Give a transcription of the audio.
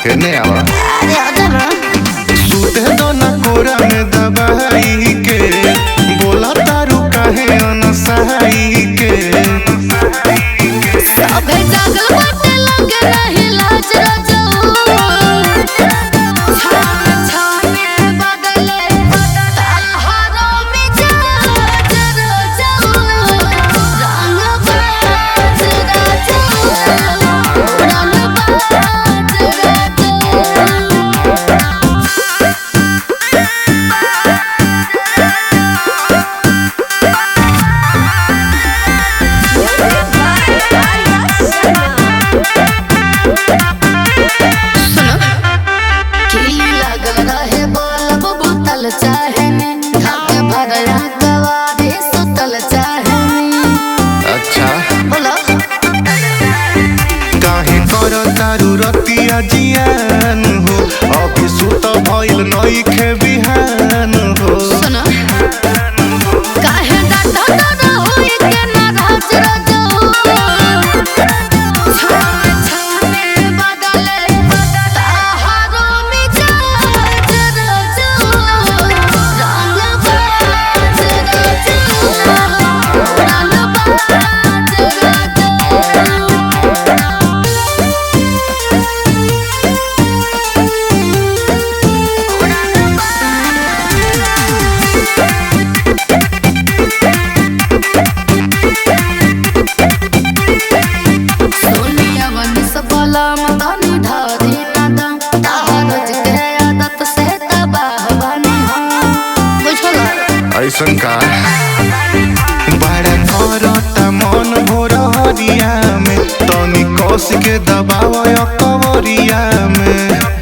केने आवा अरे आजा ना सूते दो ना कोरा में दबाई के बोला तारू काहे अनसहाई के सबे जागल बाटे लगे नहीं लाज रजऊ छाने बदले ताहारो मिजाज रजऊ रंग बाज रजऊ रंग बाज रजऊ चाहे ने धाके भरया कवारी सुतल चाहे ने। अच्छा बोलो काहे करो तारू रतिया जियान हो अभी सुत भइल नइखे बिहान हो सुनो काहे डाटा डाटा होई के नाराज रजऊ छाने बदले ताहारो मिजाज रजऊ रंग बाज रजऊ रंग बाज रजऊ सोनिया बन सबला मतानी धारी नादा तारज के आदत से तबाह बनी हम बुझला ऐसन का बड़ा करता मन भोर हरिया में तनी कस के दबाव कवरिया में